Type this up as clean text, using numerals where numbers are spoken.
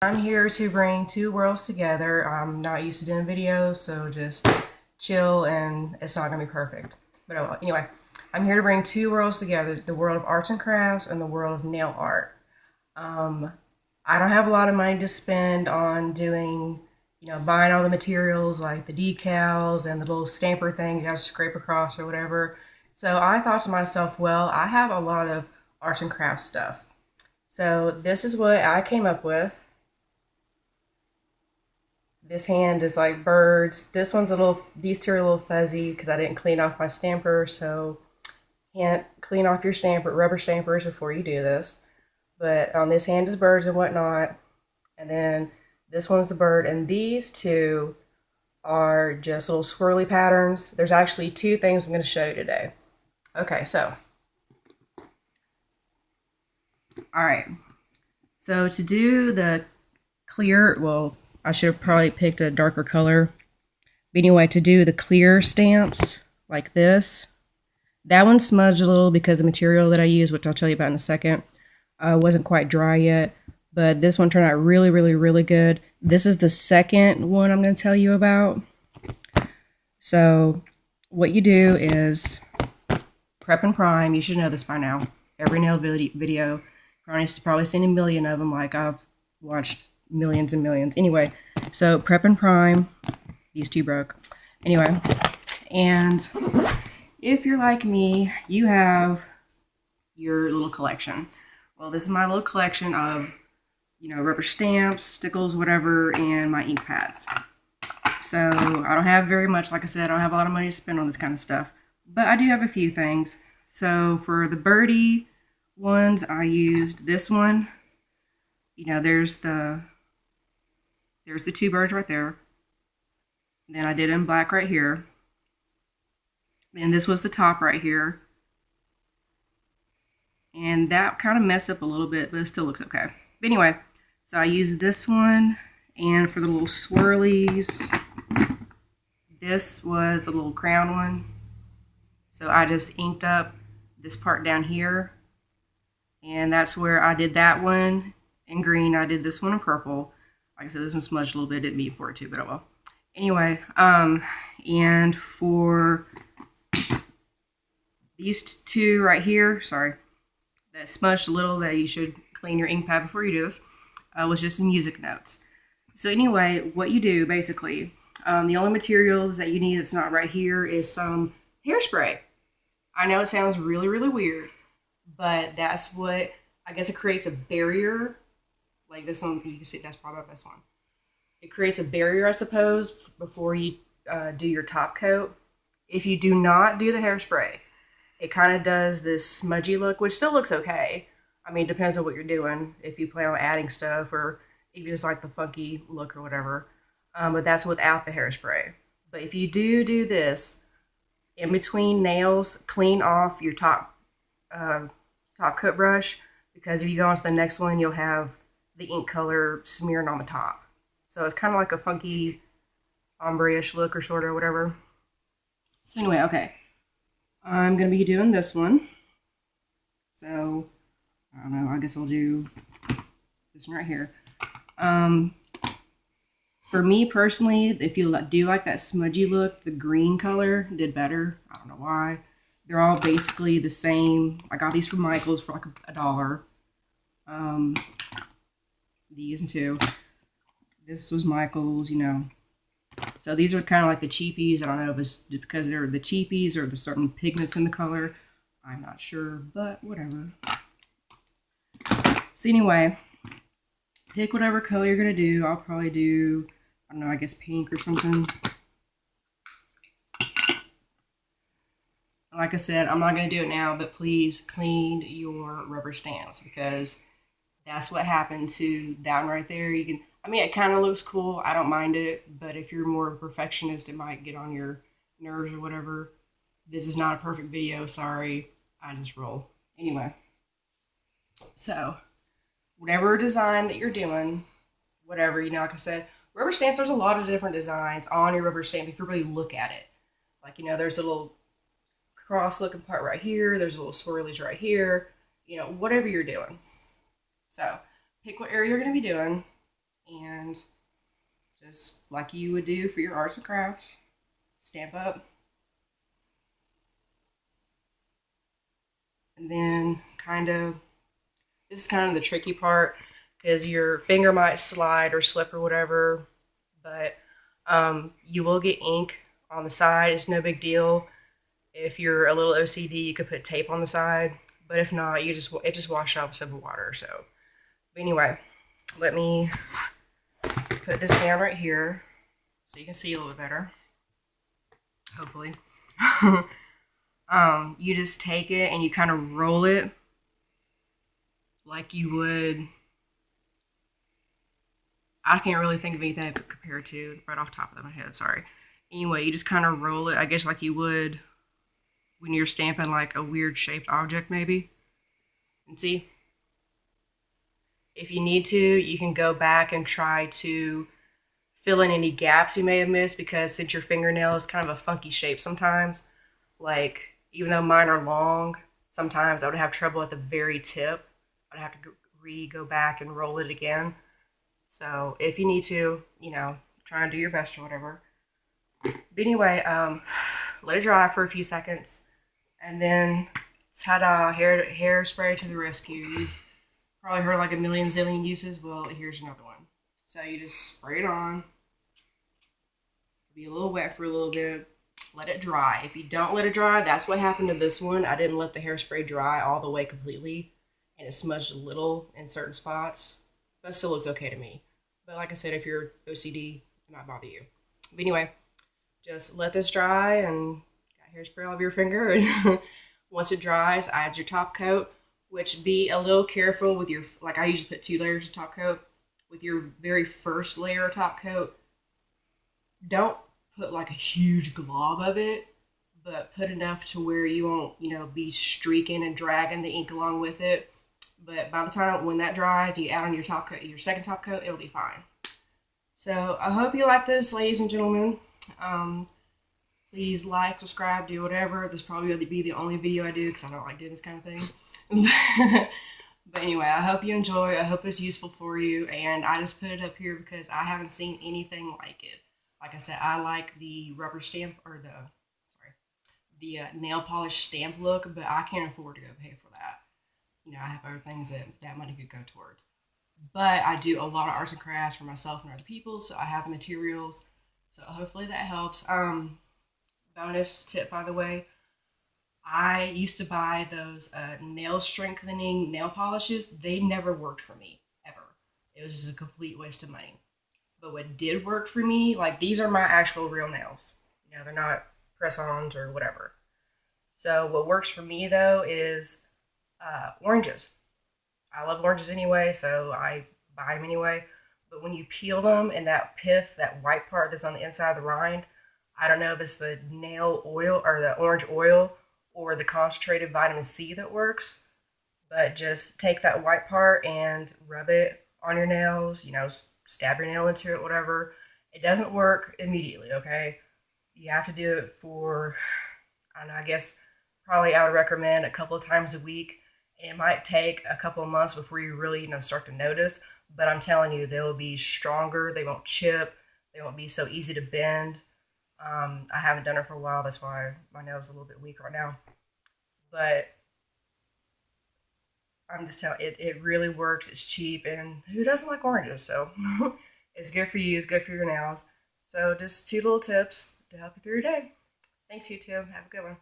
I'm here to bring two worlds together. I'm not used to doing videos, so just chill and it's not going to be perfect. But anyway, I'm here to bring two worlds together, the world of arts and crafts and the world of nail art. Um, I don't have a lot of money to spend on doing, buying all the materials like the decals and the little stamper thing you got to scrape across or whatever. So I thought to myself, well, I have a lot of arts and crafts stuff. So this is what I came up with. This hand is like birds. This one's a little, these two are a little fuzzy because I didn't clean off my stamper. So can't clean off your stamper, rubber stampers before you do this. But on this hand is birds and whatnot. And then this one's the bird. And these two are just little swirly patterns. There's actually two things I'm going to show you today. Okay, so. All right. So to do the clear, well, I should have probably picked a darker color. But anyway, to do the clear stamps like this, that one smudged a little because the material that I used, which I'll tell you about in a second, wasn't quite dry yet. But this one turned out really, really, really good. This is the second one I'm going to tell you about. So what you do is prep and prime. You should know this by now. Every nail video, probably seen a million of them, like I've watched millions and millions. Anyway, so prep and prime. These two broke. Anyway, and if you're like me, you have your little collection. Well, this is my little collection of, rubber stamps, stickles, whatever, and my ink pads. So I don't have very much, like I said, I don't have a lot of money to spend on this kind of stuff, but I do have a few things. So for the birdie ones, I used this one. There's the two birds right there. Then I did it in black right here. Then this was the top right here. And that kind of messed up a little bit, but it still looks okay. But anyway, so I used this one, and for the little swirlies, this was a little crown one. So I just inked up this part down here, and that's where I did that one in green. I did this one in purple. Like I said, this one smudged a little bit. Didn't mean for it to, but oh well. Anyway, and for these two right here, sorry, that smudged a little, that you should clean your ink pad before you do this, was just music notes. So anyway, what you do basically, the only materials that you need that's not right here is some hairspray. I know it sounds really, really weird, but that's what, I guess it creates a barrier. Like this one, you can see that's probably this one. It creates a barrier, I suppose, before you do your top coat. If you do not do the hairspray, it kind of does this smudgy look, which still looks okay. I mean, it depends on what you're doing. If you plan on adding stuff, or if you just like the funky look or whatever. But that's without the hairspray. But if you do this, in between nails, clean off your top coat brush, because if you go on to the next one, you'll have the ink color smearing on the top. So it's kind of like a funky ombre-ish look or sort of whatever. So anyway, okay. I'm going to be doing this one. So, I don't know, I guess I'll do this one right here. For me personally, if you do like that smudgy look, the green color did better. I don't know why. They're all basically the same. I got these from Michael's for like $1. These two. This was Michael's, So these are kind of like the cheapies. I don't know if it's because they're the cheapies or there's certain pigments in the color. I'm not sure, but whatever. So anyway, pick whatever color you're going to do. I'll probably do, I don't know, I guess pink or something. Like I said, I'm not going to do it now, but please clean your rubber stamps, because that's what happened to that one right there. It kind of looks cool. I don't mind it, but if you're more of a perfectionist, it might get on your nerves or whatever. This is not a perfect video. Sorry. I just roll. Anyway. So, whatever design that you're doing, whatever, like I said, rubber stamps, there's a lot of different designs on your rubber stamp if you really look at it. Like, there's a little cross looking part right here. There's a little swirlies right here. Whatever you're doing. So, pick what area you're going to be doing. and just like you would do for your arts and crafts, stamp up. And then this is kind of the tricky part because your finger might slide or slip or whatever, but you will get ink on the side. It's no big deal. If you're a little OCD, you could put tape on the side, but if not, it just washes off with simple water. So, but anyway, let me put this down right here so you can see a little bit better. Hopefully. You just take it and you kind of roll it like you would. I can't really think of anything I could compare it to right off the top of my head. Sorry. Anyway, you just kind of roll it, I guess, like you would when you're stamping like a weird shaped object, maybe. And see, if you need to, you can go back and try to fill in any gaps you may have missed, because since your fingernail is kind of a funky shape sometimes, like even though mine are long, sometimes I would have trouble at the very tip. I'd have to go back and roll it again. So if you need to, try and do your best or whatever. But anyway, let it dry for a few seconds, and then ta-da, hairspray to the rescue. You've probably heard like a million zillion uses. Well, here's another one. So you just spray it on. Be a little wet for a little bit. Let it dry. If you don't let it dry, that's what happened to this one. I didn't let the hairspray dry all the way completely, and it smudged a little in certain spots, but it still looks okay to me. But like I said, if you're OCD, it might bother you. But anyway, just let this dry and got hairspray all over your finger. And once it dries, add your top coat, which be a little careful with your, like I usually put 2 layers of top coat. With your very first layer of top coat, don't put like a huge glob of it, but put enough to where you won't, be streaking and dragging the ink along with it. But by the time when that dries, you add on your top coat, your second top coat, it'll be fine. So I hope you like this, ladies and gentlemen. Please like, subscribe, do whatever. This probably will be the only video I do because I don't like doing this kind of thing. But anyway, I hope you enjoy. I hope it's useful for you. And I just put it up here because I haven't seen anything like it. Like I said, I like the rubber stamp or the nail polish stamp look, but I can't afford to go pay for that. I have other things that money could go towards. But I do a lot of arts and crafts for myself and other people, so I have the materials. So hopefully that helps. Bonus tip, by the way, I used to buy those nail strengthening nail polishes. They never worked for me, ever. It was just a complete waste of money. But what did work for me, like these are my actual real nails. They're not press-ons or whatever. So what works for me, though, is oranges. I love oranges anyway, so I buy them anyway. But when you peel them and that pith, that white part that's on the inside of the rind, I don't know if it's the nail oil or the orange oil or the concentrated vitamin C that works, but just take that white part and rub it on your nails, stab your nail into it, whatever. It doesn't work immediately, okay? You have to do it for, I don't know, I guess probably I would recommend a couple of times a week. And it might take a couple of months before you really, start to notice. But I'm telling you, they'll be stronger. They won't chip. They won't be so easy to bend. I haven't done it for a while. That's why my nail's a little bit weak right now. But I'm just telling you, it really works. It's cheap. And who doesn't like oranges? So it's good for you. It's good for your nails. So just 2 little tips to help you through your day. Thanks, YouTube. Have a good one.